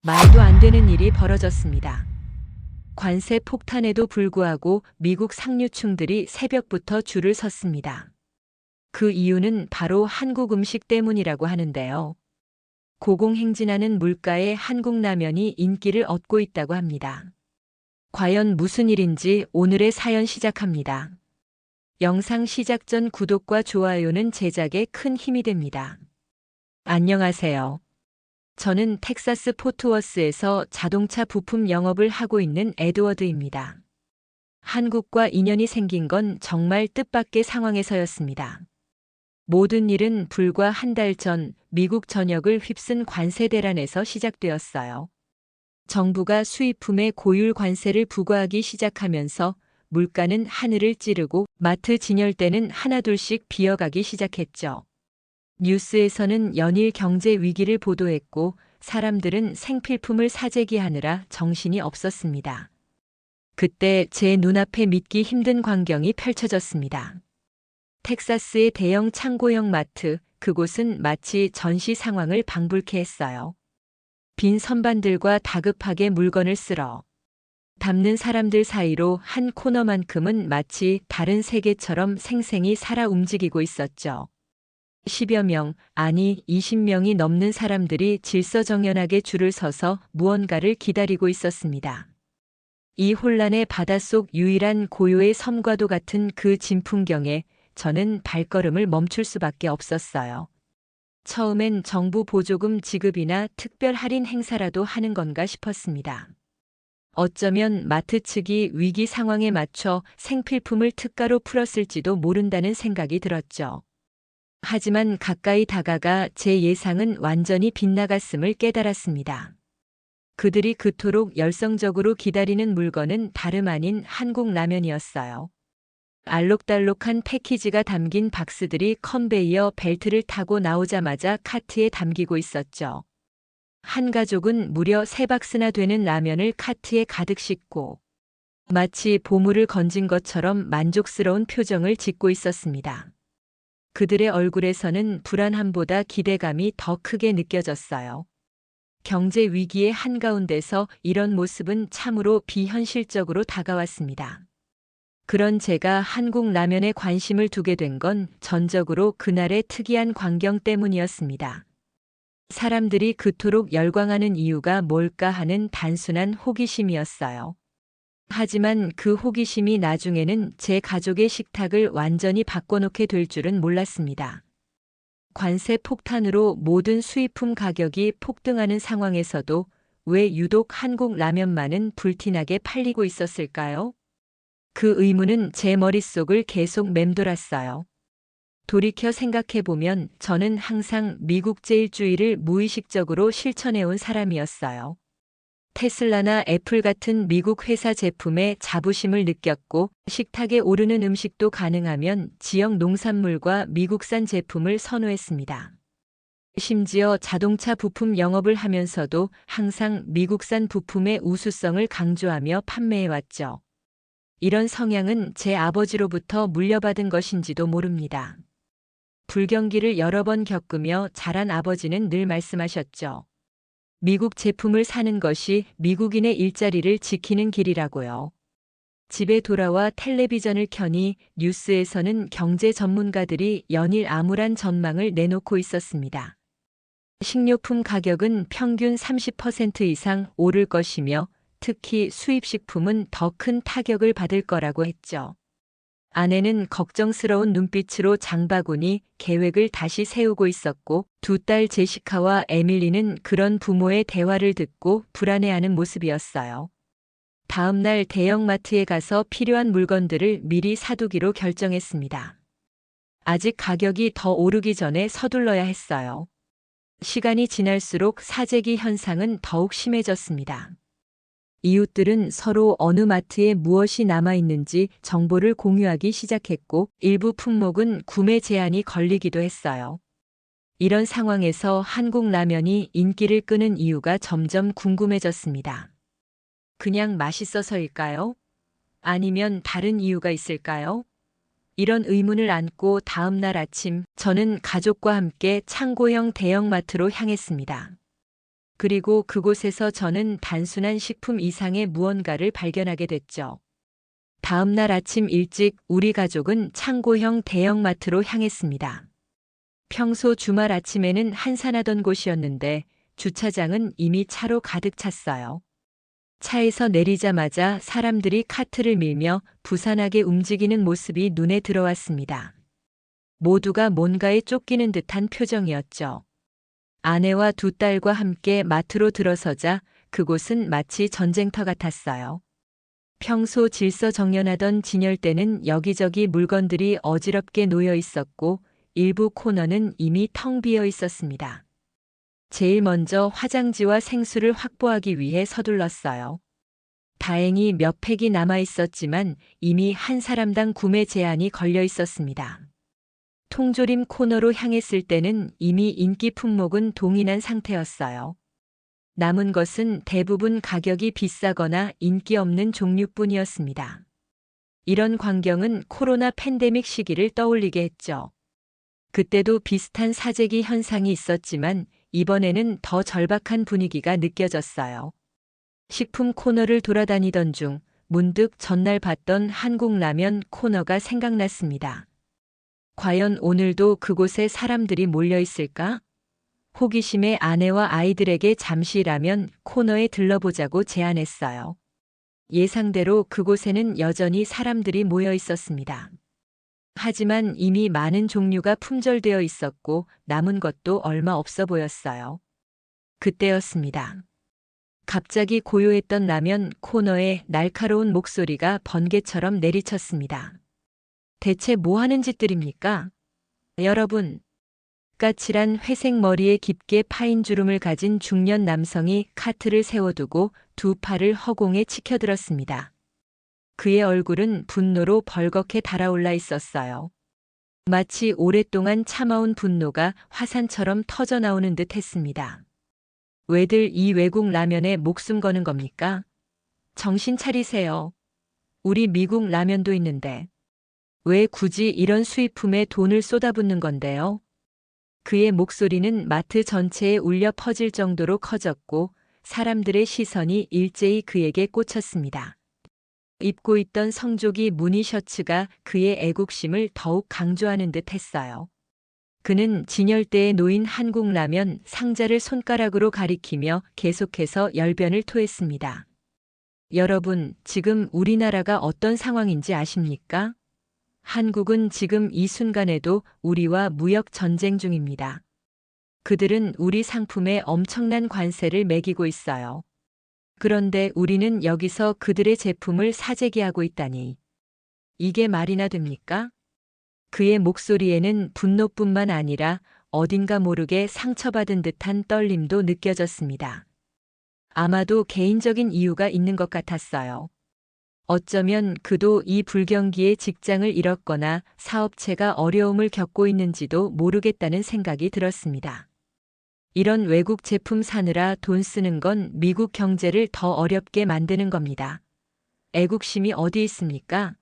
말도 안 되는 일이 벌어졌습니다. 관세 폭탄에도 불구하고 미국 상류층들이 새벽부터 줄을 섰습니다. 그 이유는 바로 한국 음식 때문이라고 하는데요. 고공행진하는 물가에 한국 라면이 인기를 얻고 있다고 합니다. 과연 무슨 일인지 오늘의 사연 시작합니다. 영상 시작 전 구독과 좋아요는 제작에 큰 힘이 됩니다. 안녕하세요. 저는 텍사스 포트워스에서 자동차 부품 영업을 하고 있는 에드워드입니다. 한국과 인연이 생긴 건 정말 뜻밖의 상황에서였습니다. 모든 일은 불과 한 달 전 미국 전역을 휩쓴 관세 대란에서 시작되었어요. 정부가 수입품에 고율 관세를 부과하기 시작하면서 물가는 하늘을 찌르고 마트 진열대는 하나둘씩 비어가기 시작했죠. 뉴스에서는 연일 경제 위기를 보도했고 사람들은 생필품을 사재기하느라 정신이 없었습니다. 그때 제 눈앞에 믿기 힘든 광경이 펼쳐졌습니다. 텍사스의 대형 창고형 마트, 그곳은 마치 전시 상황을 방불케 했어요. 빈 선반들과 다급하게 물건을 쓸어 담는 사람들 사이로 한 코너만큼은 마치 다른 세계처럼 생생히 살아 움직이고 있었죠. 10여 명, 아니 20명이 넘는 사람들이 질서정연하게 줄을 서서 무언가를 기다리고 있었습니다. 이 혼란의 바닷속 유일한 고요의 섬과도 같은 그 진풍경에 저는 발걸음을 멈출 수밖에 없었어요. 처음엔 정부 보조금 지급이나 특별 할인 행사라도 하는 건가 싶었습니다. 어쩌면 마트 측이 위기 상황에 맞춰 생필품을 특가로 풀었을지도 모른다는 생각이 들었죠. 하지만 가까이 다가가 제 예상은 완전히 빗나갔음을 깨달았습니다. 그들이 그토록 열성적으로 기다리는 물건은 다름 아닌 한국 라면이었어요. 알록달록한 패키지가 담긴 박스들이 컨베이어 벨트를 타고 나오자마자 카트에 담기고 있었죠. 한 가족은 무려 3박스나 되는 라면을 카트에 가득 싣고 마치 보물을 건진 것처럼 만족스러운 표정을 짓고 있었습니다. 그들의 얼굴에서는 불안함보다 기대감이 더 크게 느껴졌어요. 경제 위기의 한가운데서 이런 모습은 참으로 비현실적으로 다가왔습니다. 그런 제가 한국 라면에 관심을 두게 된 건 전적으로 그날의 특이한 광경 때문이었습니다. 사람들이 그토록 열광하는 이유가 뭘까 하는 단순한 호기심이었어요. 하지만 그 호기심이 나중에는 제 가족의 식탁을 완전히 바꿔놓게 될 줄은 몰랐습니다. 관세 폭탄으로 모든 수입품 가격이 폭등하는 상황에서도 왜 유독 한국 라면만은 불티나게 팔리고 있었을까요? 그 의문은 제 머릿속을 계속 맴돌았어요. 돌이켜 생각해보면 저는 항상 미국제일주의를 무의식적으로 실천해온 사람이었어요. 테슬라나 애플 같은 미국 회사 제품에 자부심을 느꼈고 식탁에 오르는 음식도 가능하면 지역 농산물과 미국산 제품을 선호했습니다. 심지어 자동차 부품 영업을 하면서도 항상 미국산 부품의 우수성을 강조하며 판매해왔죠. 이런 성향은 제 아버지로부터 물려받은 것인지도 모릅니다. 불경기를 여러 번 겪으며 자란 아버지는 늘 말씀하셨죠. 미국 제품을 사는 것이 미국인의 일자리를 지키는 길이라고요. 집에 돌아와 텔레비전을 켜니 뉴스에서는 경제 전문가들이 연일 암울한 전망을 내놓고 있었습니다. 식료품 가격은 평균 30% 이상 오를 것이며 특히 수입식품은 더 큰 타격을 받을 거라고 했죠. 아내는 걱정스러운 눈빛으로 장바구니 계획을 다시 세우고 있었고 두 딸 제시카와 에밀리는 그런 부모의 대화를 듣고 불안해하는 모습이었어요. 다음 날 대형마트에 가서 필요한 물건들을 미리 사두기로 결정했습니다. 아직 가격이 더 오르기 전에 서둘러야 했어요. 시간이 지날수록 사재기 현상은 더욱 심해졌습니다. 이웃들은 서로 어느 마트에 무엇이 남아있는지 정보를 공유하기 시작했고 일부 품목은 구매 제한이 걸리기도 했어요. 이런 상황에서 한국 라면이 인기를 끄는 이유가 점점 궁금해졌습니다. 그냥 맛있어서일까요? 아니면 다른 이유가 있을까요? 이런 의문을 안고 다음 날 아침 저는 가족과 함께 창고형 대형마트로 향했습니다. 그리고 그곳에서 저는 단순한 식품 이상의 무언가를 발견하게 됐죠. 다음 날 아침 일찍 우리 가족은 창고형 대형마트로 향했습니다. 평소 주말 아침에는 한산하던 곳이었는데 주차장은 이미 차로 가득 찼어요. 차에서 내리자마자 사람들이 카트를 밀며 부산하게 움직이는 모습이 눈에 들어왔습니다. 모두가 뭔가에 쫓기는 듯한 표정이었죠. 아내와 두 딸과 함께 마트로 들어서자 그곳은 마치 전쟁터 같았어요. 평소 질서정연하던 진열대는 여기저기 물건들이 어지럽게 놓여 있었고 일부 코너는 이미 텅 비어 있었습니다. 제일 먼저 화장지와 생수를 확보하기 위해 서둘렀어요. 다행히 몇 팩이 남아 있었지만 이미 한 사람당 구매 제한이 걸려 있었습니다. 통조림 코너로 향했을 때는 이미 인기 품목은 동인한 상태였어요. 남은 것은 대부분 가격이 비싸거나 인기 없는 종류뿐이었습니다. 이런 광경은 코로나 팬데믹 시기를 떠올리게 했죠. 그때도 비슷한 사재기 현상이 있었지만 이번에는 더 절박한 분위기가 느껴졌어요. 식품 코너를 돌아다니던 중 문득 전날 봤던 한국 라면 코너가 생각났습니다. 과연 오늘도 그곳에 사람들이 몰려 있을까? 호기심에 아내와 아이들에게 잠시 라면 코너에 들러보자고 제안했어요. 예상대로 그곳에는 여전히 사람들이 모여 있었습니다. 하지만 이미 많은 종류가 품절되어 있었고 남은 것도 얼마 없어 보였어요. 그때였습니다. 갑자기 고요했던 라면 코너에 날카로운 목소리가 번개처럼 내리쳤습니다. 대체 뭐 하는 짓들입니까? 여러분. 까칠한 회색 머리에 깊게 파인 주름을 가진 중년 남성이 카트를 세워두고 두 팔을 허공에 치켜들었습니다. 그의 얼굴은 분노로 벌겋게 달아올라 있었어요. 마치 오랫동안 참아온 분노가 화산처럼 터져나오는 듯 했습니다. 왜들 이 외국 라면에 목숨 거는 겁니까? 정신 차리세요. 우리 미국 라면도 있는데. 왜 굳이 이런 수입품에 돈을 쏟아붓는 건데요? 그의 목소리는 마트 전체에 울려 퍼질 정도로 커졌고 사람들의 시선이 일제히 그에게 꽂혔습니다. 입고 있던 성조기 무늬 셔츠가 그의 애국심을 더욱 강조하는 듯 했어요. 그는 진열대에 놓인 한국 라면 상자를 손가락으로 가리키며 계속해서 열변을 토했습니다. 여러분, 지금 우리나라가 어떤 상황인지 아십니까? 한국은 지금 이 순간에도 우리와 무역 전쟁 중입니다. 그들은 우리 상품에 엄청난 관세를 매기고 있어요. 그런데 우리는 여기서 그들의 제품을 사재기하고 있다니. 이게 말이나 됩니까? 그의 목소리에는 분노뿐만 아니라 어딘가 모르게 상처받은 듯한 떨림도 느껴졌습니다. 아마도 개인적인 이유가 있는 것 같았어요. 어쩌면 그도 이 불경기에 직장을 잃었거나 사업체가 어려움을 겪고 있는지도 모르겠다는 생각이 들었습니다. 이런 외국 제품 사느라 돈 쓰는 건 미국 경제를 더 어렵게 만드는 겁니다. 애국심이 어디 있습니까?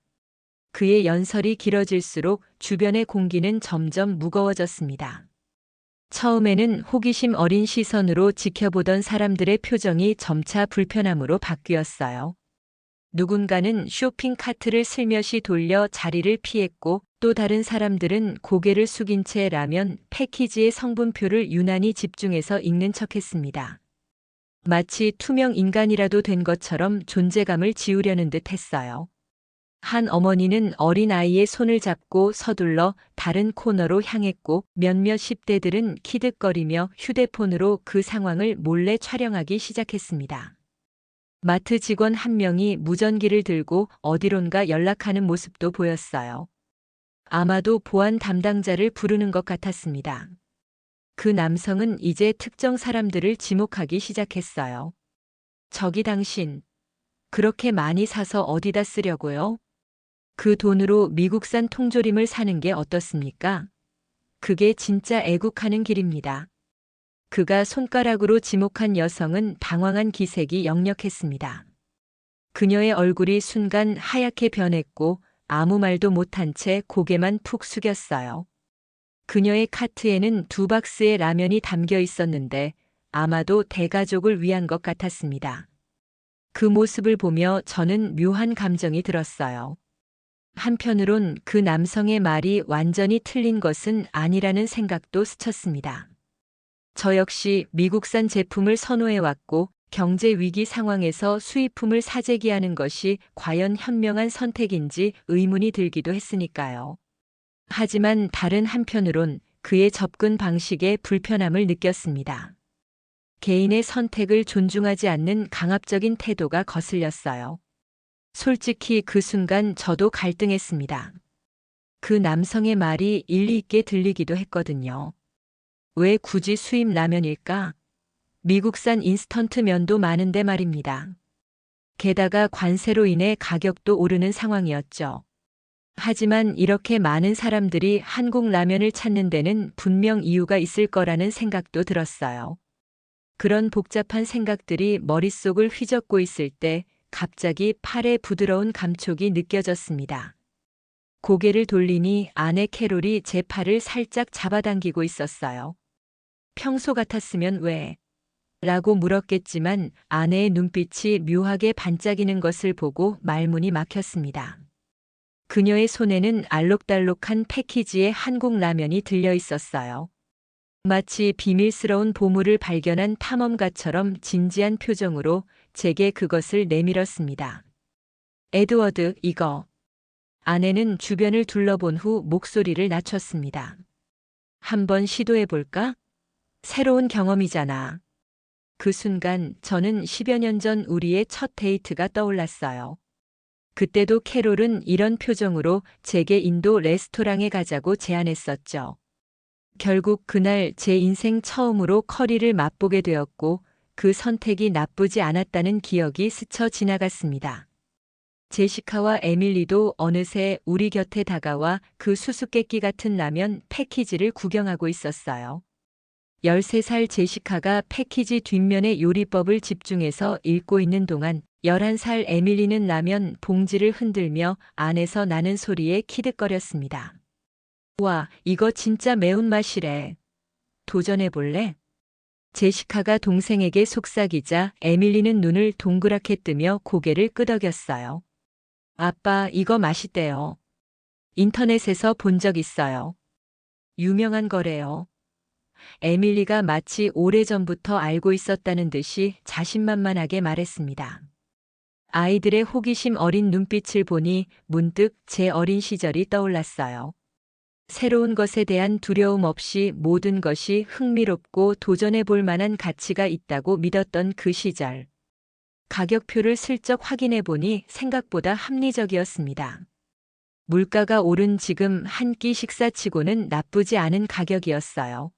그의 연설이 길어질수록 주변의 공기는 점점 무거워졌습니다. 처음에는 호기심 어린 시선으로 지켜보던 사람들의 표정이 점차 불편함으로 바뀌었어요. 누군가는 쇼핑 카트를 슬며시 돌려 자리를 피했고 또 다른 사람들은 고개를 숙인 채 라면 패키지의 성분표를 유난히 집중해서 읽는 척했습니다. 마치 투명 인간이라도 된 것처럼 존재감을 지우려는 듯 했어요. 한 어머니는 어린 아이의 손을 잡고 서둘러 다른 코너로 향했고 몇몇 10대들은 키득거리며 휴대폰으로 그 상황을 몰래 촬영하기 시작했습니다. 마트 직원 한 명이 무전기를 들고 어디론가 연락하는 모습도 보였어요. 아마도 보안 담당자를 부르는 것 같았습니다. 그 남성은 이제 특정 사람들을 지목하기 시작했어요. 저기 당신, 그렇게 많이 사서 어디다 쓰려고요? 그 돈으로 미국산 통조림을 사는 게 어떻습니까? 그게 진짜 애국하는 길입니다. 그가 손가락으로 지목한 여성은 당황한 기색이 역력했습니다. 그녀의 얼굴이 순간 하얗게 변했고 아무 말도 못한 채 고개만 푹 숙였어요. 그녀의 카트에는 2박스의 라면이 담겨 있었는데 아마도 대가족을 위한 것 같았습니다. 그 모습을 보며 저는 묘한 감정이 들었어요. 한편으론 그 남성의 말이 완전히 틀린 것은 아니라는 생각도 스쳤습니다. 저 역시 미국산 제품을 선호해왔고 경제 위기 상황에서 수입품을 사재기하는 것이 과연 현명한 선택인지 의문이 들기도 했으니까요. 하지만 다른 한편으론 그의 접근 방식에 불편함을 느꼈습니다. 개인의 선택을 존중하지 않는 강압적인 태도가 거슬렸어요. 솔직히 그 순간 저도 갈등했습니다. 그 남성의 말이 일리 있게 들리기도 했거든요. 왜 굳이 수입 라면일까? 미국산 인스턴트 면도 많은데 말입니다. 게다가 관세로 인해 가격도 오르는 상황이었죠. 하지만 이렇게 많은 사람들이 한국 라면을 찾는 데는 분명 이유가 있을 거라는 생각도 들었어요. 그런 복잡한 생각들이 머릿속을 휘젓고 있을 때 갑자기 팔에 부드러운 감촉이 느껴졌습니다. 고개를 돌리니 아내 캐롤이 제 팔을 살짝 잡아당기고 있었어요. 평소 같았으면 왜? 라고 물었겠지만 아내의 눈빛이 묘하게 반짝이는 것을 보고 말문이 막혔습니다. 그녀의 손에는 알록달록한 패키지에 한국 라면이 들려 있었어요. 마치 비밀스러운 보물을 발견한 탐험가처럼 진지한 표정으로 제게 그것을 내밀었습니다. 에드워드, 이거. 아내는 주변을 둘러본 후 목소리를 낮췄습니다. 한번 시도해볼까? 새로운 경험이잖아. 그 순간 저는 10여 년 전 우리의 첫 데이트가 떠올랐어요. 그때도 캐롤은 이런 표정으로 제게 인도 레스토랑에 가자고 제안했었죠. 결국 그날 제 인생 처음으로 커리를 맛보게 되었고 그 선택이 나쁘지 않았다는 기억이 스쳐 지나갔습니다. 제시카와 에밀리도 어느새 우리 곁에 다가와 그 수수께끼 같은 라면 패키지를 구경하고 있었어요. 13살 제시카가 패키지 뒷면의 요리법을 집중해서 읽고 있는 동안 11살 에밀리는 라면 봉지를 흔들며 안에서 나는 소리에 키득거렸습니다. 와, 이거 진짜 매운맛이래. 도전해볼래? 제시카가 동생에게 속삭이자 에밀리는 눈을 동그랗게 뜨며 고개를 끄덕였어요. 아빠, 이거 맛있대요. 인터넷에서 본 적 있어요. 유명한 거래요. 에밀리가 마치 오래전부터 알고 있었다는 듯이 자신만만하게 말했습니다. 아이들의 호기심 어린 눈빛을 보니 문득 제 어린 시절이 떠올랐어요. 새로운 것에 대한 두려움 없이 모든 것이 흥미롭고 도전해 볼 만한 가치가 있다고 믿었던 그 시절. 가격표를 슬쩍 확인해 보니 생각보다 합리적이었습니다. 물가가 오른 지금 한 끼 식사치고는 나쁘지 않은 가격이었어요.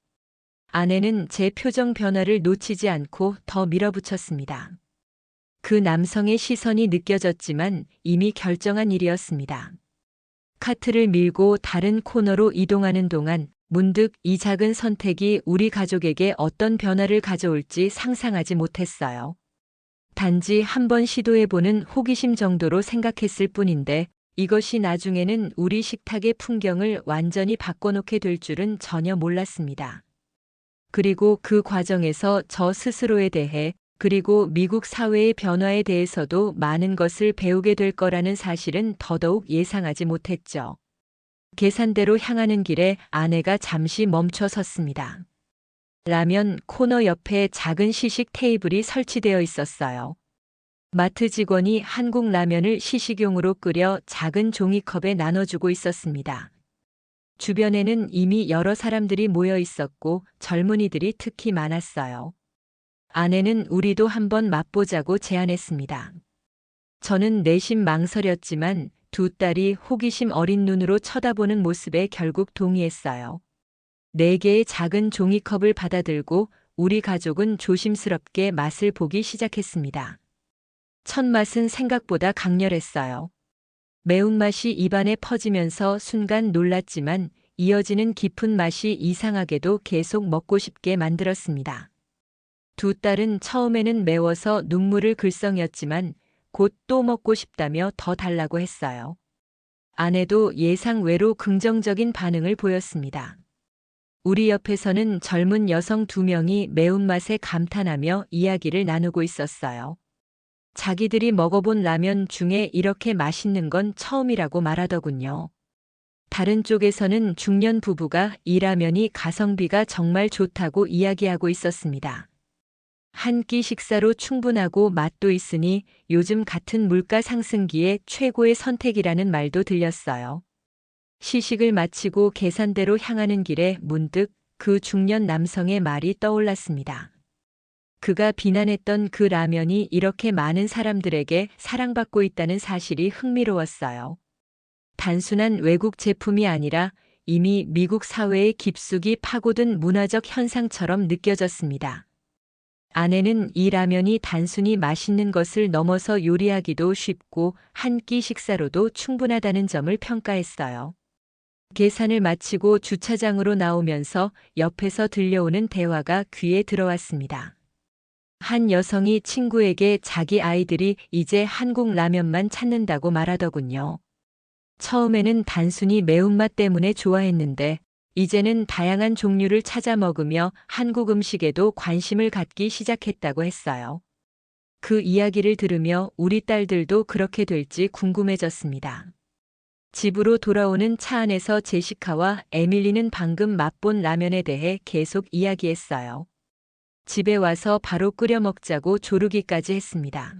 아내는 제 표정 변화를 놓치지 않고 더 밀어붙였습니다. 그 남성의 시선이 느껴졌지만 이미 결정한 일이었습니다. 카트를 밀고 다른 코너로 이동하는 동안 문득 이 작은 선택이 우리 가족에게 어떤 변화를 가져올지 상상하지 못했어요. 단지 한번 시도해보는 호기심 정도로 생각했을 뿐인데 이것이 나중에는 우리 식탁의 풍경을 완전히 바꿔놓게 될 줄은 전혀 몰랐습니다. 그리고 그 과정에서 저 스스로에 대해 그리고 미국 사회의 변화에 대해서도 많은 것을 배우게 될 거라는 사실은 더더욱 예상하지 못했죠. 계산대로 향하는 길에 아내가 잠시 멈춰 섰습니다. 라면 코너 옆에 작은 시식 테이블이 설치되어 있었어요. 마트 직원이 한국 라면을 시식용으로 끓여 작은 종이컵에 나눠주고 있었습니다. 주변에는 이미 여러 사람들이 모여 있었고 젊은이들이 특히 많았어요. 아내는 우리도 한번 맛보자고 제안했습니다. 저는 내심 망설였지만 두 딸이 호기심 어린 눈으로 쳐다보는 모습에 결국 동의했어요. 4개의 작은 종이컵을 받아들고 우리 가족은 조심스럽게 맛을 보기 시작했습니다. 첫 맛은 생각보다 강렬했어요. 매운맛이 입안에 퍼지면서 순간 놀랐지만 이어지는 깊은 맛이 이상하게도 계속 먹고 싶게 만들었습니다. 두 딸은 처음에는 매워서 눈물을 글썽였지만 곧 또 먹고 싶다며 더 달라고 했어요. 아내도 예상 외로 긍정적인 반응을 보였습니다. 우리 옆에서는 젊은 여성 두 명이 매운맛에 감탄하며 이야기를 나누고 있었어요. 자기들이 먹어본 라면 중에 이렇게 맛있는 건 처음이라고 말하더군요. 다른 쪽에서는 중년 부부가 이 라면이 가성비가 정말 좋다고 이야기하고 있었습니다. 한 끼 식사로 충분하고 맛도 있으니 요즘 같은 물가 상승기에 최고의 선택이라는 말도 들렸어요. 시식을 마치고 계산대로 향하는 길에 문득 그 중년 남성의 말이 떠올랐습니다. 그가 비난했던 그 라면이 이렇게 많은 사람들에게 사랑받고 있다는 사실이 흥미로웠어요. 단순한 외국 제품이 아니라 이미 미국 사회에 깊숙이 파고든 문화적 현상처럼 느껴졌습니다. 아내는 이 라면이 단순히 맛있는 것을 넘어서 요리하기도 쉽고 한 끼 식사로도 충분하다는 점을 평가했어요. 계산을 마치고 주차장으로 나오면서 옆에서 들려오는 대화가 귀에 들어왔습니다. 한 여성이 친구에게 자기 아이들이 이제 한국 라면만 찾는다고 말하더군요. 처음에는 단순히 매운맛 때문에 좋아했는데 이제는 다양한 종류를 찾아 먹으며 한국 음식에도 관심을 갖기 시작했다고 했어요. 그 이야기를 들으며 우리 딸들도 그렇게 될지 궁금해졌습니다. 집으로 돌아오는 차 안에서 제시카와 에밀리는 방금 맛본 라면에 대해 계속 이야기했어요. 집에 와서 바로 끓여 먹자고 조르기까지 했습니다.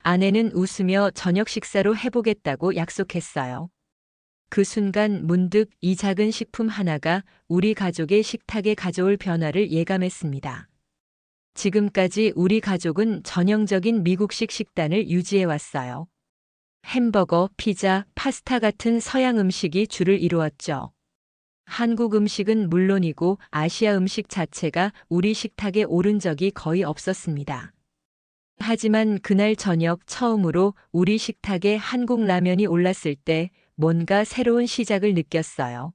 아내는 웃으며 저녁 식사로 해보겠다고 약속했어요. 그 순간 문득 이 작은 식품 하나가 우리 가족의 식탁에 가져올 변화를 예감했습니다. 지금까지 우리 가족은 전형적인 미국식 식단을 유지해 왔어요. 햄버거, 피자, 파스타 같은 서양 음식이 주를 이루었죠. 한국 음식은 물론이고 아시아 음식 자체가 우리 식탁에 오른 적이 거의 없었습니다. 하지만 그날 저녁 처음으로 우리 식탁에 한국 라면이 올랐을 때 뭔가 새로운 시작을 느꼈어요.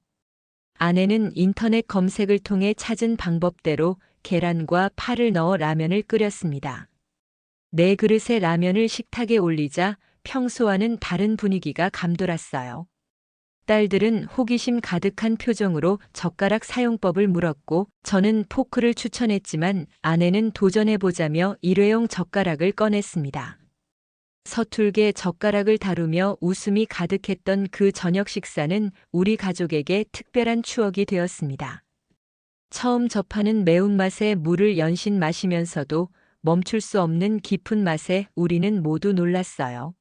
아내는 인터넷 검색을 통해 찾은 방법대로 계란과 파를 넣어 라면을 끓였습니다. 네 그릇의 라면을 식탁에 올리자 평소와는 다른 분위기가 감돌았어요. 딸들은 호기심 가득한 표정으로 젓가락 사용법을 물었고 저는 포크를 추천했지만 아내는 도전해보자며 일회용 젓가락을 꺼냈습니다. 서툴게 젓가락을 다루며 웃음이 가득했던 그 저녁 식사는 우리 가족에게 특별한 추억이 되었습니다. 처음 접하는 매운맛의 물을 연신 마시면서도 멈출 수 없는 깊은 맛에 우리는 모두 놀랐어요.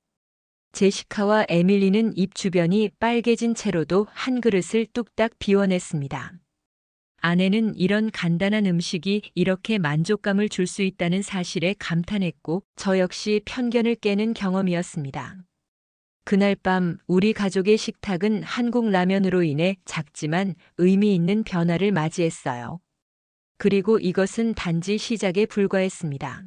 제시카와 에밀리는 입 주변이 빨개진 채로도 한 그릇을 뚝딱 비워냈습니다. 아내는 이런 간단한 음식이 이렇게 만족감을 줄 수 있다는 사실에 감탄했고 저 역시 편견을 깨는 경험이었습니다. 그날 밤 우리 가족의 식탁은 한국 라면으로 인해 작지만 의미 있는 변화를 맞이했어요. 그리고 이것은 단지 시작에 불과했습니다.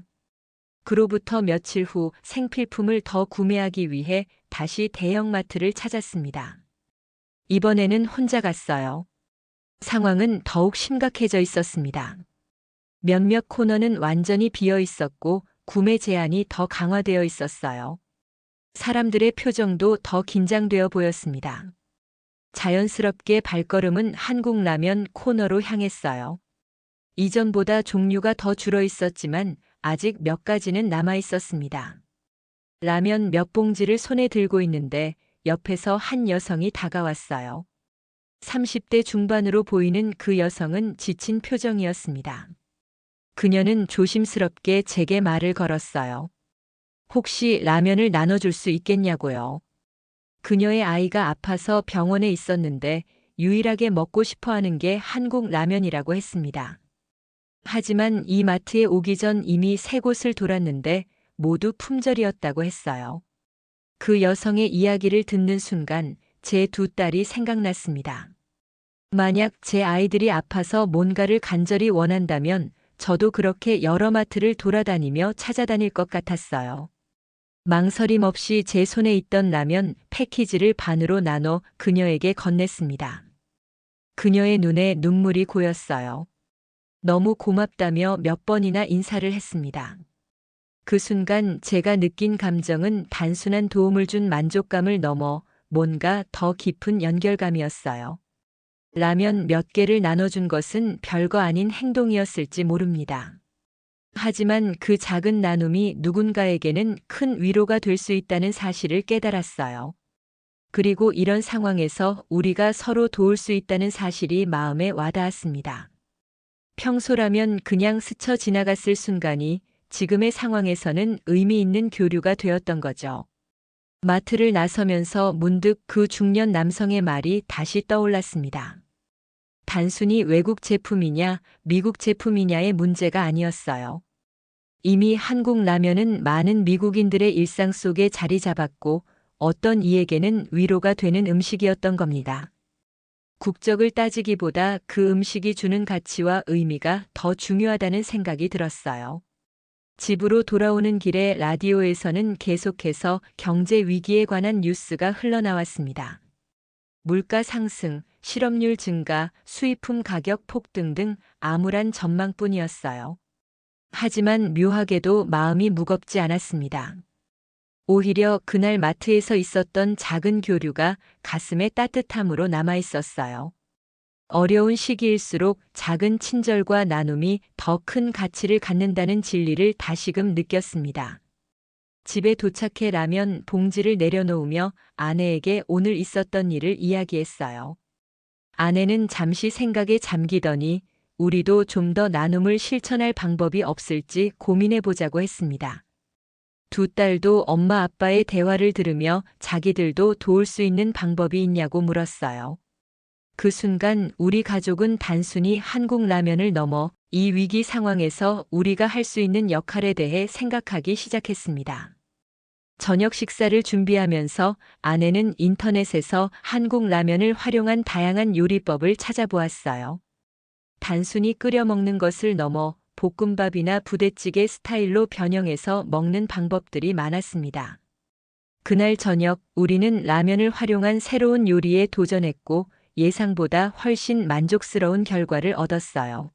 그로부터 며칠 후 생필품을 더 구매하기 위해 다시 대형마트를 찾았습니다. 이번에는 혼자 갔어요. 상황은 더욱 심각해져 있었습니다. 몇몇 코너는 완전히 비어 있었고 구매 제한이 더 강화되어 있었어요. 사람들의 표정도 더 긴장되어 보였습니다. 자연스럽게 발걸음은 한국 라면 코너로 향했어요. 이전보다 종류가 더 줄어 있었지만 아직 몇 가지는 남아 있었습니다. 라면 몇 봉지를 손에 들고 있는데 옆에서 한 여성이 다가왔어요. 30대 중반으로 보이는 그 여성은 지친 표정이었습니다. 그녀는 조심스럽게 제게 말을 걸었어요. 혹시 라면을 나눠줄 수 있겠냐고요. 그녀의 아이가 아파서 병원에 있었는데 유일하게 먹고 싶어 하는 게 한국 라면이라고 했습니다. 하지만 이 마트에 오기 전 이미 세 곳을 돌았는데 모두 품절이었다고 했어요. 그 여성의 이야기를 듣는 순간 제 두 딸이 생각났습니다. 만약 제 아이들이 아파서 뭔가를 간절히 원한다면 저도 그렇게 여러 마트를 돌아다니며 찾아다닐 것 같았어요. 망설임 없이 제 손에 있던 라면 패키지를 반으로 나눠 그녀에게 건넸습니다. 그녀의 눈에 눈물이 고였어요. 너무 고맙다며 몇 번이나 인사를 했습니다. 그 순간 제가 느낀 감정은 단순한 도움을 준 만족감을 넘어 뭔가 더 깊은 연결감이었어요. 라면 몇 개를 나눠준 것은 별거 아닌 행동이었을지 모릅니다. 하지만 그 작은 나눔이 누군가에게는 큰 위로가 될 수 있다는 사실을 깨달았어요. 그리고 이런 상황에서 우리가 서로 도울 수 있다는 사실이 마음에 와닿았습니다. 평소라면 그냥 스쳐 지나갔을 순간이 지금의 상황에서는 의미 있는 교류가 되었던 거죠. 마트를 나서면서 문득 그 중년 남성의 말이 다시 떠올랐습니다. 단순히 외국 제품이냐, 미국 제품이냐의 문제가 아니었어요. 이미 한국 라면은 많은 미국인들의 일상 속에 자리 잡았고 어떤 이에게는 위로가 되는 음식이었던 겁니다. 국적을 따지기보다 그 음식이 주는 가치와 의미가 더 중요하다는 생각이 들었어요. 집으로 돌아오는 길에 라디오에서는 계속해서 경제 위기에 관한 뉴스가 흘러나왔습니다. 물가 상승, 실업률 증가, 수입품 가격 폭등 등 암울한 전망뿐이었어요. 하지만 묘하게도 마음이 무겁지 않았습니다. 오히려 그날 마트에서 있었던 작은 교류가 가슴에 따뜻함으로 남아 있었어요. 어려운 시기일수록 작은 친절과 나눔이 더 큰 가치를 갖는다는 진리를 다시금 느꼈습니다. 집에 도착해 라면 봉지를 내려놓으며 아내에게 오늘 있었던 일을 이야기했어요. 아내는 잠시 생각에 잠기더니 우리도 좀 더 나눔을 실천할 방법이 없을지 고민해 보자고 했습니다. 두 딸도 엄마 아빠의 대화를 들으며 자기들도 도울 수 있는 방법이 있냐고 물었어요. 그 순간 우리 가족은 단순히 한국 라면을 넘어 이 위기 상황에서 우리가 할 수 있는 역할에 대해 생각하기 시작했습니다. 저녁 식사를 준비하면서 아내는 인터넷에서 한국 라면을 활용한 다양한 요리법을 찾아보았어요. 단순히 끓여 먹는 것을 넘어 볶음밥이나 부대찌개 스타일로 변형해서 먹는 방법들이 많았습니다. 그날 저녁 우리는 라면을 활용한 새로운 요리에 도전했고 예상보다 훨씬 만족스러운 결과를 얻었어요.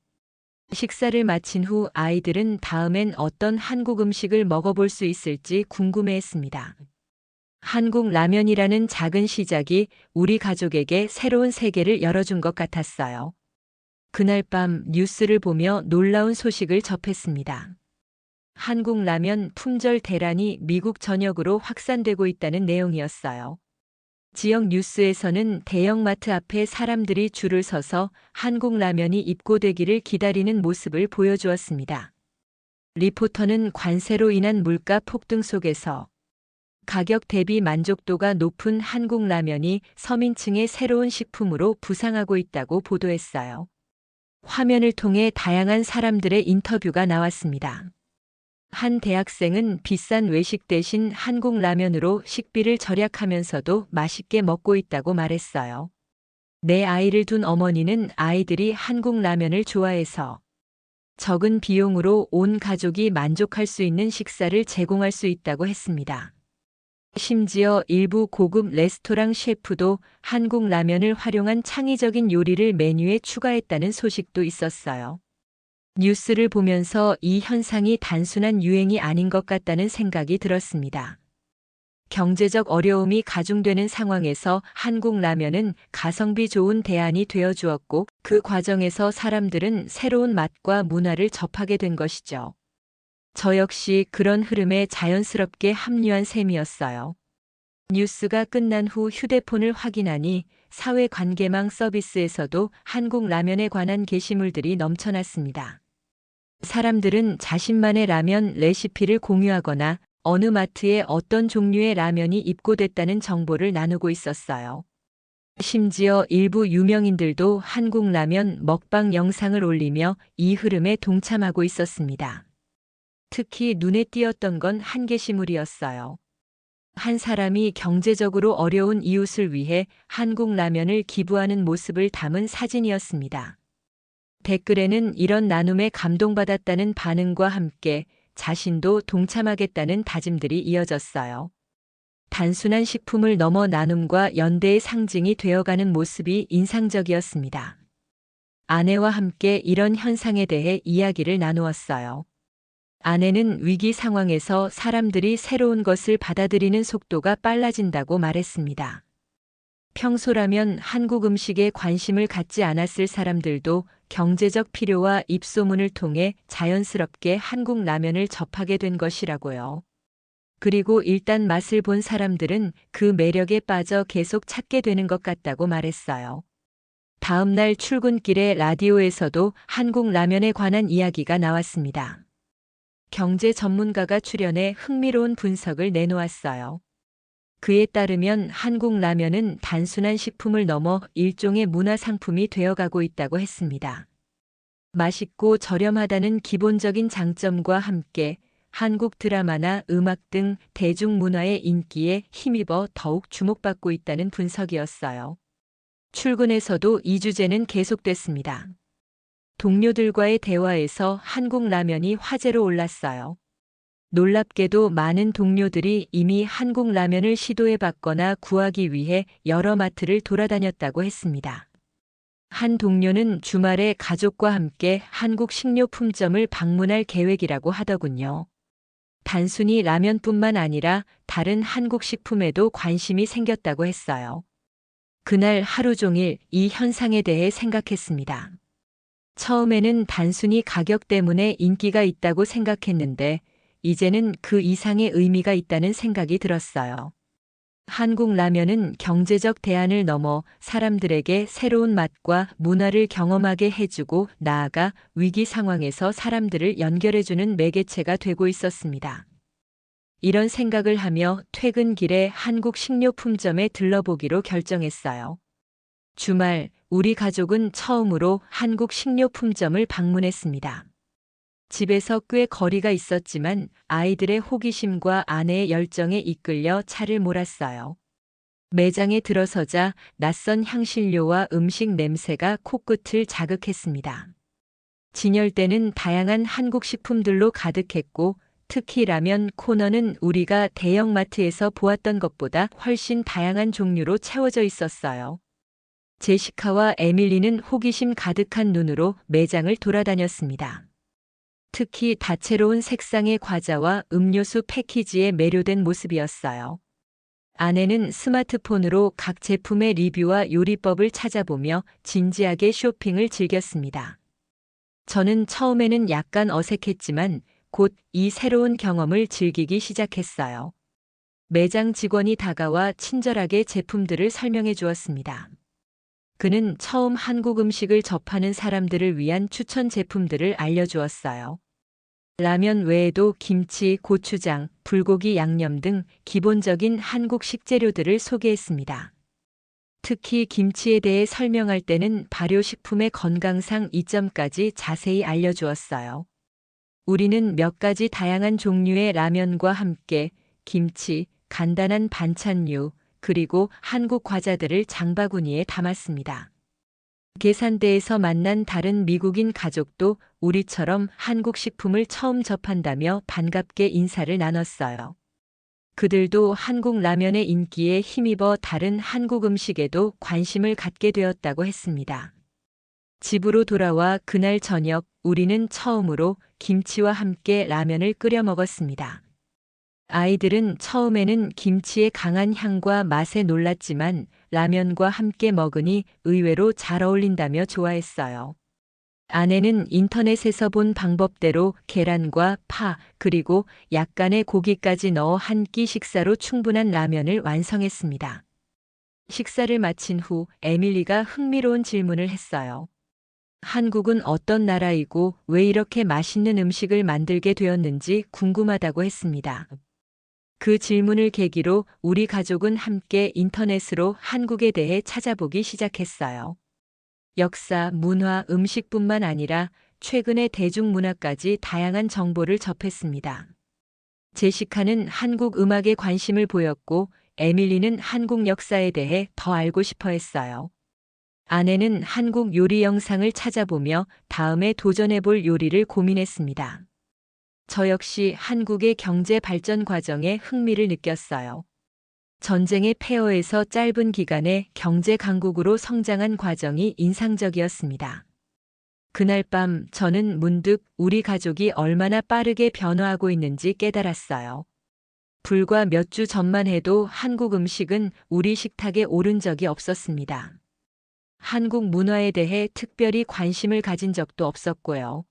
식사를 마친 후 아이들은 다음엔 어떤 한국 음식을 먹어볼 수 있을지 궁금해했습니다. 한국 라면이라는 작은 시작이 우리 가족에게 새로운 세계를 열어준 것 같았어요. 그날 밤 뉴스를 보며 놀라운 소식을 접했습니다. 한국 라면 품절 대란이 미국 전역으로 확산되고 있다는 내용이었어요. 지역 뉴스에서는 대형마트 앞에 사람들이 줄을 서서 한국 라면이 입고되기를 기다리는 모습을 보여주었습니다. 리포터는 관세로 인한 물가 폭등 속에서 가격 대비 만족도가 높은 한국 라면이 서민층의 새로운 식품으로 부상하고 있다고 보도했어요. 화면을 통해 다양한 사람들의 인터뷰가 나왔습니다. 한 대학생은 비싼 외식 대신 한국 라면으로 식비를 절약하면서도 맛있게 먹고 있다고 말했어요. 내 아이를 둔 어머니는 아이들이 한국 라면을 좋아해서 적은 비용으로 온 가족이 만족할 수 있는 식사를 제공할 수 있다고 했습니다. 심지어 일부 고급 레스토랑 셰프도 한국 라면을 활용한 창의적인 요리를 메뉴에 추가했다는 소식도 있었어요. 뉴스를 보면서 이 현상이 단순한 유행이 아닌 것 같다는 생각이 들었습니다. 경제적 어려움이 가중되는 상황에서 한국 라면은 가성비 좋은 대안이 되어 주었고 그 과정에서 사람들은 새로운 맛과 문화를 접하게 된 것이죠. 저 역시 그런 흐름에 자연스럽게 합류한 셈이었어요. 뉴스가 끝난 후 휴대폰을 확인하니 사회관계망 서비스에서도 한국 라면에 관한 게시물들이 넘쳐났습니다. 사람들은 자신만의 라면 레시피를 공유하거나 어느 마트에 어떤 종류의 라면이 입고됐다는 정보를 나누고 있었어요. 심지어 일부 유명인들도 한국 라면 먹방 영상을 올리며 이 흐름에 동참하고 있었습니다. 특히 눈에 띄었던 건 한 게시물이었어요. 한 사람이 경제적으로 어려운 이웃을 위해 한국 라면을 기부하는 모습을 담은 사진이었습니다. 댓글에는 이런 나눔에 감동받았다는 반응과 함께 자신도 동참하겠다는 다짐들이 이어졌어요. 단순한 식품을 넘어 나눔과 연대의 상징이 되어가는 모습이 인상적이었습니다. 아내와 함께 이런 현상에 대해 이야기를 나누었어요. 아내는 위기 상황에서 사람들이 새로운 것을 받아들이는 속도가 빨라진다고 말했습니다. 평소라면 한국 음식에 관심을 갖지 않았을 사람들도 경제적 필요와 입소문을 통해 자연스럽게 한국 라면을 접하게 된 것이라고요. 그리고 일단 맛을 본 사람들은 그 매력에 빠져 계속 찾게 되는 것 같다고 말했어요. 다음 날 출근길에 라디오에서도 한국 라면에 관한 이야기가 나왔습니다. 경제 전문가가 출연해 흥미로운 분석을 내놓았어요. 그에 따르면 한국 라면은 단순한 식품을 넘어 일종의 문화 상품이 되어가고 있다고 했습니다. 맛있고 저렴하다는 기본적인 장점과 함께 한국 드라마나 음악 등 대중문화의 인기에 힘입어 더욱 주목받고 있다는 분석이었어요. 출근에서도 이 주제는 계속됐습니다. 동료들과의 대화에서 한국 라면이 화제로 올랐어요. 놀랍게도 많은 동료들이 이미 한국 라면을 시도해봤거나 구하기 위해 여러 마트를 돌아다녔다고 했습니다. 한 동료는 주말에 가족과 함께 한국 식료품점을 방문할 계획이라고 하더군요. 단순히 라면뿐만 아니라 다른 한국 식품에도 관심이 생겼다고 했어요. 그날 하루 종일 이 현상에 대해 생각했습니다. 처음에는 단순히 가격 때문에 인기가 있다고 생각했는데 이제는 그 이상의 의미가 있다는 생각이 들었어요. 한국 라면은 경제적 대안을 넘어 사람들에게 새로운 맛과 문화를 경험하게 해주고 나아가 위기 상황에서 사람들을 연결해주는 매개체가 되고 있었습니다. 이런 생각을 하며 퇴근길에 한국 식료품점에 들러보기로 결정했어요. 주말, 우리 가족은 처음으로 한국 식료품점을 방문했습니다. 집에서 꽤 거리가 있었지만 아이들의 호기심과 아내의 열정에 이끌려 차를 몰았어요. 매장에 들어서자 낯선 향신료와 음식 냄새가 코끝을 자극했습니다. 진열대는 다양한 한국 식품들로 가득했고 특히 라면 코너는 우리가 대형마트에서 보았던 것보다 훨씬 다양한 종류로 채워져 있었어요. 제시카와 에밀리는 호기심 가득한 눈으로 매장을 돌아다녔습니다. 특히 다채로운 색상의 과자와 음료수 패키지에 매료된 모습이었어요. 아내는 스마트폰으로 각 제품의 리뷰와 요리법을 찾아보며 진지하게 쇼핑을 즐겼습니다. 저는 처음에는 약간 어색했지만 곧 이 새로운 경험을 즐기기 시작했어요. 매장 직원이 다가와 친절하게 제품들을 설명해 주었습니다. 그는 처음 한국 음식을 접하는 사람들을 위한 추천 제품들을 알려주었어요. 라면 외에도 김치, 고추장, 불고기 양념 등 기본적인 한국 식재료들을 소개했습니다. 특히 김치에 대해 설명할 때는 발효식품의 건강상 이점까지 자세히 알려주었어요. 우리는 몇 가지 다양한 종류의 라면과 함께 김치, 간단한 반찬류, 그리고 한국 과자들을 장바구니에 담았습니다. 계산대에서 만난 다른 미국인 가족도 우리처럼 한국 식품을 처음 접한다며 반갑게 인사를 나눴어요. 그들도 한국 라면의 인기에 힘입어 다른 한국 음식에도 관심을 갖게 되었다고 했습니다. 집으로 돌아와 그날 저녁 우리는 처음으로 김치와 함께 라면을 끓여 먹었습니다. 아이들은 처음에는 김치의 강한 향과 맛에 놀랐지만 라면과 함께 먹으니 의외로 잘 어울린다며 좋아했어요. 아내는 인터넷에서 본 방법대로 계란과 파, 그리고 약간의 고기까지 넣어 한 끼 식사로 충분한 라면을 완성했습니다. 식사를 마친 후 에밀리가 흥미로운 질문을 했어요. 한국은 어떤 나라이고 왜 이렇게 맛있는 음식을 만들게 되었는지 궁금하다고 했습니다. 그 질문을 계기로 우리 가족은 함께 인터넷으로 한국에 대해 찾아보기 시작했어요. 역사, 문화, 음식뿐만 아니라 최근의 대중문화까지 다양한 정보를 접했습니다. 제시카는 한국 음악에 관심을 보였고 에밀리는 한국 역사에 대해 더 알고 싶어 했어요. 아내는 한국 요리 영상을 찾아보며 다음에 도전해볼 요리를 고민했습니다. 저 역시 한국의 경제 발전 과정에 흥미를 느꼈어요. 전쟁의 폐허에서 짧은 기간에 경제 강국으로 성장한 과정이 인상적이었습니다. 그날 밤 저는 문득 우리 가족이 얼마나 빠르게 변화하고 있는지 깨달았어요. 불과 몇 주 전만 해도 한국 음식은 우리 식탁에 오른 적이 없었습니다. 한국 문화에 대해 특별히 관심을 가진 적도 없었고요.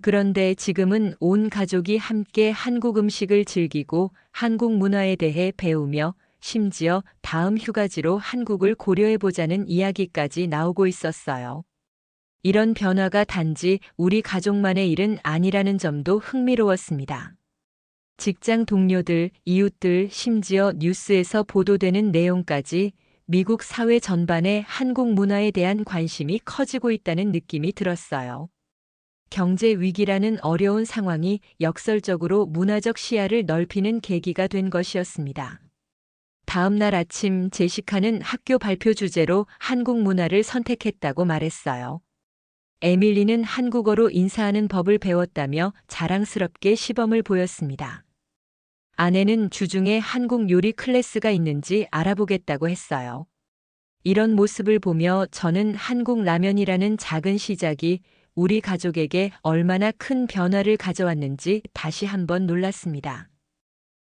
그런데 지금은 온 가족이 함께 한국 음식을 즐기고 한국 문화에 대해 배우며 심지어 다음 휴가지로 한국을 고려해보자는 이야기까지 나오고 있었어요. 이런 변화가 단지 우리 가족만의 일은 아니라는 점도 흥미로웠습니다. 직장 동료들, 이웃들, 심지어 뉴스에서 보도되는 내용까지 미국 사회 전반에 한국 문화에 대한 관심이 커지고 있다는 느낌이 들었어요. 경제 위기라는 어려운 상황이 역설적으로 문화적 시야를 넓히는 계기가 된 것이었습니다. 다음 날 아침 제시카는 학교 발표 주제로 한국 문화를 선택했다고 말했어요. 에밀리는 한국어로 인사하는 법을 배웠다며 자랑스럽게 시범을 보였습니다. 아내는 주중에 한국 요리 클래스가 있는지 알아보겠다고 했어요. 이런 모습을 보며 저는 한국 라면이라는 작은 시작이 우리 가족에게 얼마나 큰 변화를 가져왔는지 다시 한번 놀랐습니다.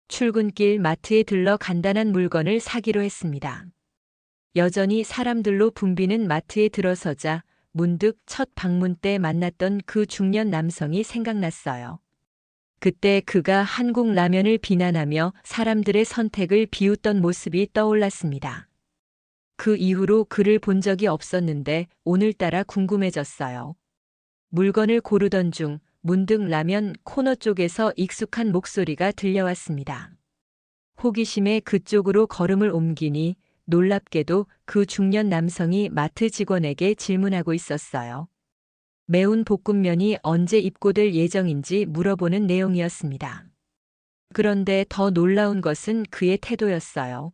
출근길 마트에 들러 간단한 물건을 사기로 했습니다. 여전히 사람들로 붐비는 마트에 들어서자 문득 첫 방문 때 만났던 그 중년 남성이 생각났어요. 그때 그가 한국 라면을 비난하며 사람들의 선택을 비웃던 모습이 떠올랐습니다. 그 이후로 그를 본 적이 없었는데 오늘따라 궁금해졌어요. 물건을 고르던 중 문득 라면 코너 쪽에서 익숙한 목소리가 들려왔습니다. 호기심에 그쪽으로 걸음을 옮기니 놀랍게도 그 중년 남성이 마트 직원에게 질문하고 있었어요. 매운 볶음면이 언제 입고될 예정인지 물어보는 내용이었습니다. 그런데 더 놀라운 것은 그의 태도였어요.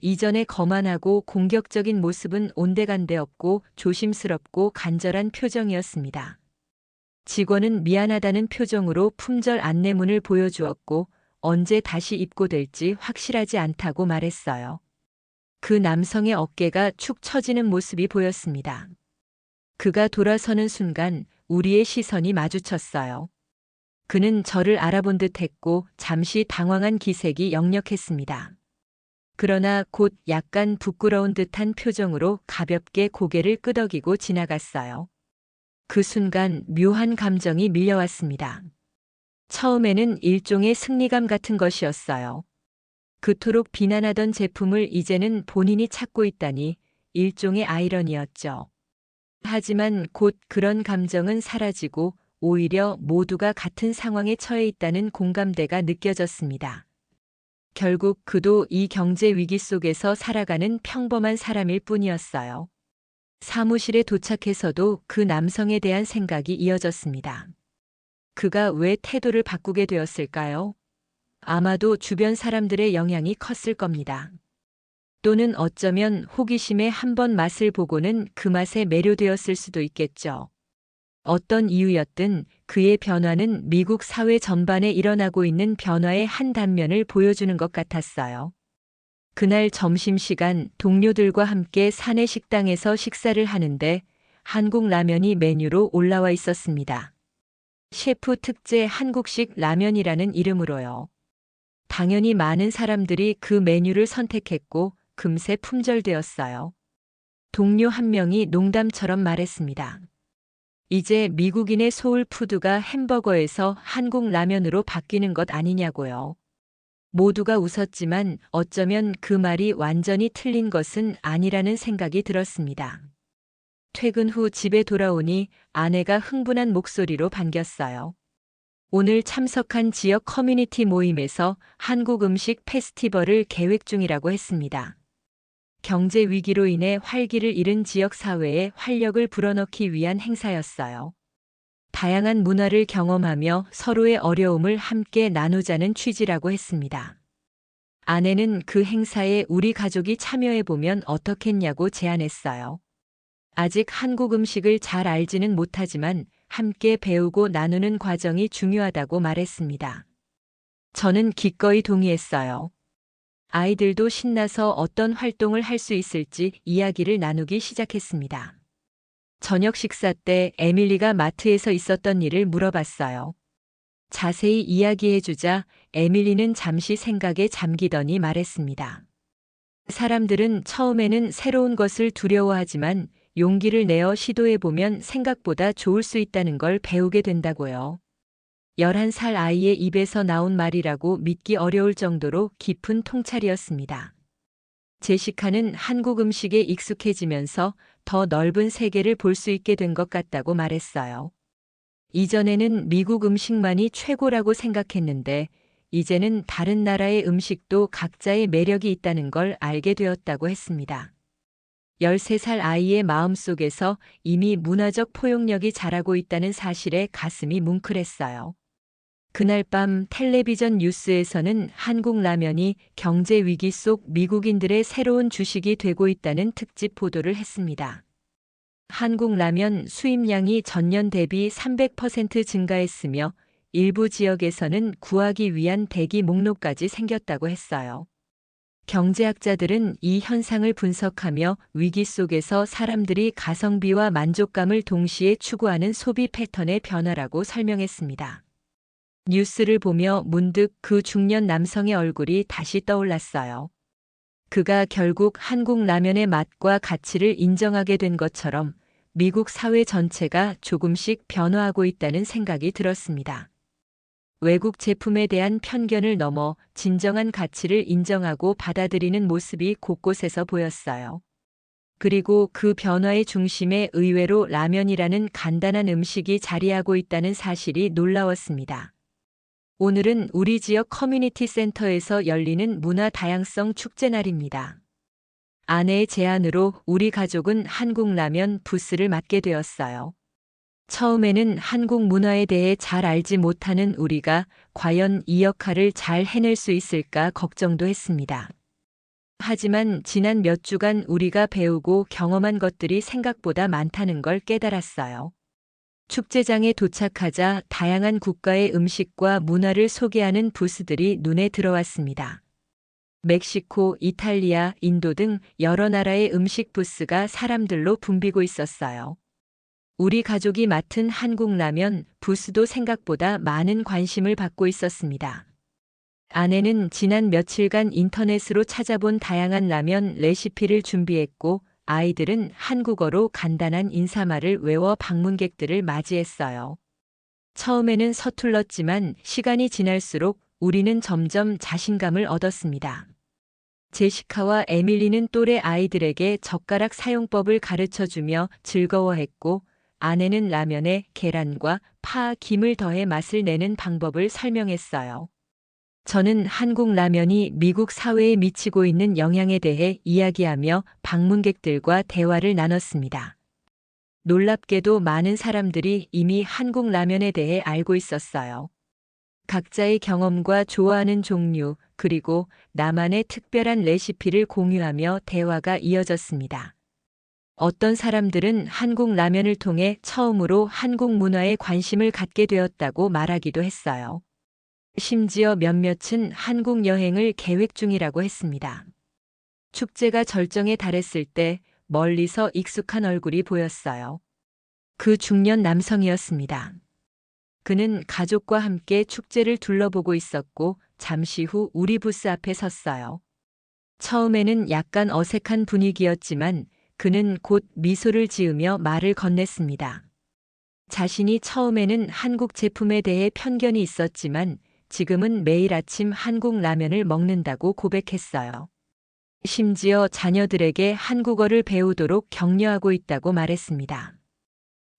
이전의 거만하고 공격적인 모습은 온데간데 없고 조심스럽고 간절한 표정이었습니다. 직원은 미안하다는 표정으로 품절 안내문을 보여주었고 언제 다시 입고될지 확실하지 않다고 말했어요. 그 남성의 어깨가 축 처지는 모습이 보였습니다. 그가 돌아서는 순간 우리의 시선이 마주쳤어요. 그는 저를 알아본 듯 했고 잠시 당황한 기색이 역력했습니다. 그러나 곧 약간 부끄러운 듯한 표정으로 가볍게 고개를 끄덕이고 지나갔어요. 그 순간 묘한 감정이 밀려왔습니다. 처음에는 일종의 승리감 같은 것이었어요. 그토록 비난하던 제품을 이제는 본인이 찾고 있다니 일종의 아이러니였죠. 하지만 곧 그런 감정은 사라지고 오히려 모두가 같은 상황에 처해 있다는 공감대가 느껴졌습니다. 결국 그도 이 경제 위기 속에서 살아가는 평범한 사람일 뿐이었어요. 사무실에 도착해서도 그 남성에 대한 생각이 이어졌습니다. 그가 왜 태도를 바꾸게 되었을까요? 아마도 주변 사람들의 영향이 컸을 겁니다. 또는 어쩌면 호기심에 한번 맛을 보고는 그 맛에 매료되었을 수도 있겠죠. 어떤 이유였든 그의 변화는 미국 사회 전반에 일어나고 있는 변화의 한 단면을 보여주는 것 같았어요. 그날 점심시간 동료들과 함께 사내 식당에서 식사를 하는데 한국 라면이 메뉴로 올라와 있었습니다. 셰프 특제 한국식 라면이라는 이름으로요. 당연히 많은 사람들이 그 메뉴를 선택했고 금세 품절되었어요. 동료 한 명이 농담처럼 말했습니다. 이제 미국인의 소울푸드가 햄버거에서 한국 라면으로 바뀌는 것 아니냐고요. 모두가 웃었지만 어쩌면 그 말이 완전히 틀린 것은 아니라는 생각이 들었습니다. 퇴근 후 집에 돌아오니 아내가 흥분한 목소리로 반겼어요. 오늘 참석한 지역 커뮤니티 모임에서 한국 음식 페스티벌을 계획 중이라고 했습니다. 경제 위기로 인해 활기를 잃은 지역 사회에 활력을 불어넣기 위한 행사였어요. 다양한 문화를 경험하며 서로의 어려움을 함께 나누자는 취지라고 했습니다. 아내는 그 행사에 우리 가족이 참여해보면 어떻겠냐고 제안했어요. 아직 한국 음식을 잘 알지는 못하지만 함께 배우고 나누는 과정이 중요하다고 말했습니다. 저는 기꺼이 동의했어요. 아이들도 신나서 어떤 활동을 할 수 있을지 이야기를 나누기 시작했습니다. 저녁 식사 때 에밀리가 마트에서 있었던 일을 물어봤어요. 자세히 이야기해주자 에밀리는 잠시 생각에 잠기더니 말했습니다. 사람들은 처음에는 새로운 것을 두려워하지만 용기를 내어 시도해보면 생각보다 좋을 수 있다는 걸 배우게 된다고요. 11살 아이의 입에서 나온 말이라고 믿기 어려울 정도로 깊은 통찰이었습니다. 제시카는 한국 음식에 익숙해지면서 더 넓은 세계를 볼 수 있게 된 것 같다고 말했어요. 이전에는 미국 음식만이 최고라고 생각했는데 이제는 다른 나라의 음식도 각자의 매력이 있다는 걸 알게 되었다고 했습니다. 13살 아이의 마음속에서 이미 문화적 포용력이 자라고 있다는 사실에 가슴이 뭉클했어요. 그날 밤 텔레비전 뉴스에서는 한국 라면이 경제 위기 속 미국인들의 새로운 주식이 되고 있다는 특집 보도를 했습니다. 한국 라면 수입량이 전년 대비 300% 증가했으며 일부 지역에서는 구하기 위한 대기 목록까지 생겼다고 했어요. 경제학자들은 이 현상을 분석하며 위기 속에서 사람들이 가성비와 만족감을 동시에 추구하는 소비 패턴의 변화라고 설명했습니다. 뉴스를 보며 문득 그 중년 남성의 얼굴이 다시 떠올랐어요. 그가 결국 한국 라면의 맛과 가치를 인정하게 된 것처럼 미국 사회 전체가 조금씩 변화하고 있다는 생각이 들었습니다. 외국 제품에 대한 편견을 넘어 진정한 가치를 인정하고 받아들이는 모습이 곳곳에서 보였어요. 그리고 그 변화의 중심에 의외로 라면이라는 간단한 음식이 자리하고 있다는 사실이 놀라웠습니다. 오늘은 우리 지역 커뮤니티 센터에서 열리는 문화 다양성 축제 날입니다. 아내의 제안으로 우리 가족은 한국 라면 부스를 맡게 되었어요. 처음에는 한국 문화에 대해 잘 알지 못하는 우리가 과연 이 역할을 잘 해낼 수 있을까 걱정도 했습니다. 하지만 지난 몇 주간 우리가 배우고 경험한 것들이 생각보다 많다는 걸 깨달았어요. 축제장에 도착하자 다양한 국가의 음식과 문화를 소개하는 부스들이 눈에 들어왔습니다. 멕시코, 이탈리아, 인도 등 여러 나라의 음식 부스가 사람들로 붐비고 있었어요. 우리 가족이 맡은 한국 라면 부스도 생각보다 많은 관심을 받고 있었습니다. 아내는 지난 며칠간 인터넷으로 찾아본 다양한 라면 레시피를 준비했고 아이들은 한국어로 간단한 인사말을 외워 방문객들을 맞이했어요. 처음에는 서툴렀지만 시간이 지날수록 우리는 점점 자신감을 얻었습니다. 제시카와 에밀리는 또래 아이들에게 젓가락 사용법을 가르쳐주며 즐거워했고 아내는 라면에 계란과 파, 김을 더해 맛을 내는 방법을 설명했어요. 저는 한국 라면이 미국 사회에 미치고 있는 영향에 대해 이야기하며 방문객들과 대화를 나눴습니다. 놀랍게도 많은 사람들이 이미 한국 라면에 대해 알고 있었어요. 각자의 경험과 좋아하는 종류, 그리고 나만의 특별한 레시피를 공유하며 대화가 이어졌습니다. 어떤 사람들은 한국 라면을 통해 처음으로 한국 문화에 관심을 갖게 되었다고 말하기도 했어요. 심지어 몇몇은 한국 여행을 계획 중이라고 했습니다. 축제가 절정에 달했을 때 멀리서 익숙한 얼굴이 보였어요. 그 중년 남성이었습니다. 그는 가족과 함께 축제를 둘러보고 있었고 잠시 후 우리 부스 앞에 섰어요. 처음에는 약간 어색한 분위기였지만 그는 곧 미소를 지으며 말을 건넸습니다. 자신이 처음에는 한국 제품에 대해 편견이 있었지만 지금은 매일 아침 한국 라면을 먹는다고 고백했어요. 심지어 자녀들에게 한국어를 배우도록 격려하고 있다고 말했습니다.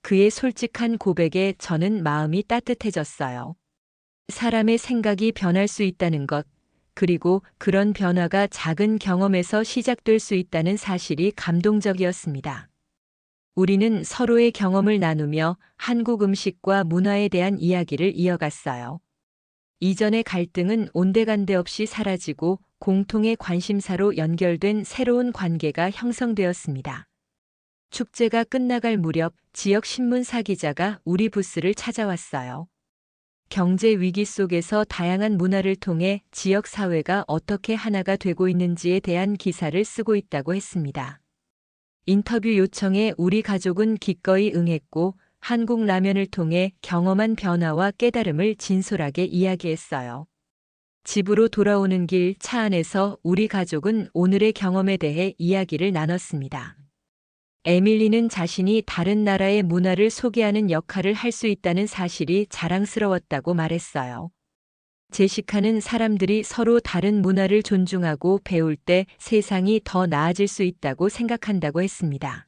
그의 솔직한 고백에 저는 마음이 따뜻해졌어요. 사람의 생각이 변할 수 있다는 것, 그리고 그런 변화가 작은 경험에서 시작될 수 있다는 사실이 감동적이었습니다. 우리는 서로의 경험을 나누며 한국 음식과 문화에 대한 이야기를 이어갔어요. 이전의 갈등은 온데간데 없이 사라지고 공통의 관심사로 연결된 새로운 관계가 형성되었습니다. 축제가 끝나갈 무렵 지역 신문사 기자가 우리 부스를 찾아왔어요. 경제 위기 속에서 다양한 문화를 통해 지역 사회가 어떻게 하나가 되고 있는지에 대한 기사를 쓰고 있다고 했습니다. 인터뷰 요청에 우리 가족은 기꺼이 응했고 한국 라면을 통해 경험한 변화와 깨달음을 진솔하게 이야기했어요. 집으로 돌아오는 길 차 안에서 우리 가족은 오늘의 경험에 대해 이야기를 나눴습니다. 에밀리는 자신이 다른 나라의 문화를 소개하는 역할을 할 수 있다는 사실이 자랑스러웠다고 말했어요. 제시카는 사람들이 서로 다른 문화를 존중하고 배울 때 세상이 더 나아질 수 있다고 생각한다고 했습니다.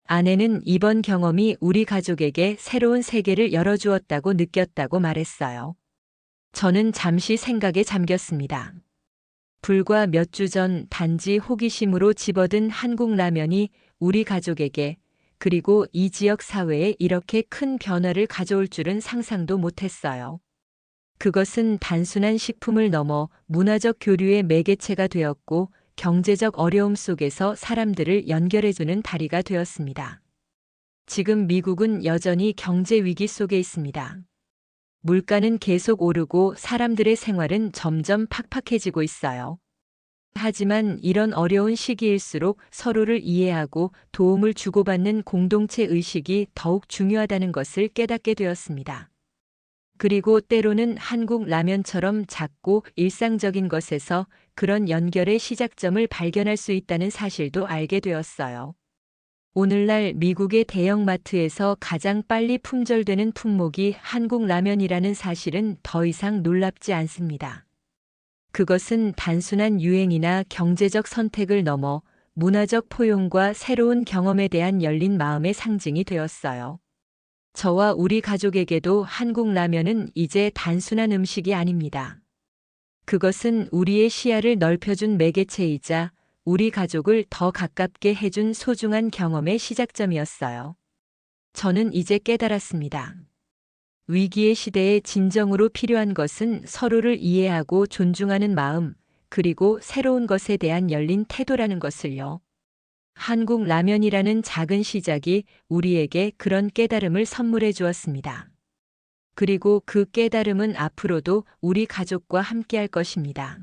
아내는 이번 경험이 우리 가족에게 새로운 세계를 열어주었다고 느꼈다고 말했어요. 저는 잠시 생각에 잠겼습니다. 불과 몇 주 전 단지 호기심으로 집어든 한국 라면이 우리 가족에게 그리고 이 지역 사회에 이렇게 큰 변화를 가져올 줄은 상상도 못했어요. 그것은 단순한 식품을 넘어 문화적 교류의 매개체가 되었고 경제적 어려움 속에서 사람들을 연결해주는 다리가 되었습니다. 지금 미국은 여전히 경제 위기 속에 있습니다. 물가는 계속 오르고 사람들의 생활은 점점 팍팍해지고 있어요. 하지만 이런 어려운 시기일수록 서로를 이해하고 도움을 주고받는 공동체 의식이 더욱 중요하다는 것을 깨닫게 되었습니다. 그리고 때로는 한국 라면처럼 작고 일상적인 것에서 그런 연결의 시작점을 발견할 수 있다는 사실도 알게 되었어요. 오늘날 미국의 대형마트에서 가장 빨리 품절되는 품목이 한국 라면이라는 사실은 더 이상 놀랍지 않습니다. 그것은 단순한 유행이나 경제적 선택을 넘어 문화적 포용과 새로운 경험에 대한 열린 마음의 상징이 되었어요. 저와 우리 가족에게도 한국 라면은 이제 단순한 음식이 아닙니다. 그것은 우리의 시야를 넓혀준 매개체이자 우리 가족을 더 가깝게 해준 소중한 경험의 시작점이었어요. 저는 이제 깨달았습니다. 위기의 시대에 진정으로 필요한 것은 서로를 이해하고 존중하는 마음, 그리고 새로운 것에 대한 열린 태도라는 것을요. 한국 라면이라는 작은 시작이 우리에게 그런 깨달음을 선물해 주었습니다. 그리고 그 깨달음은 앞으로도 우리 가족과 함께할 것입니다.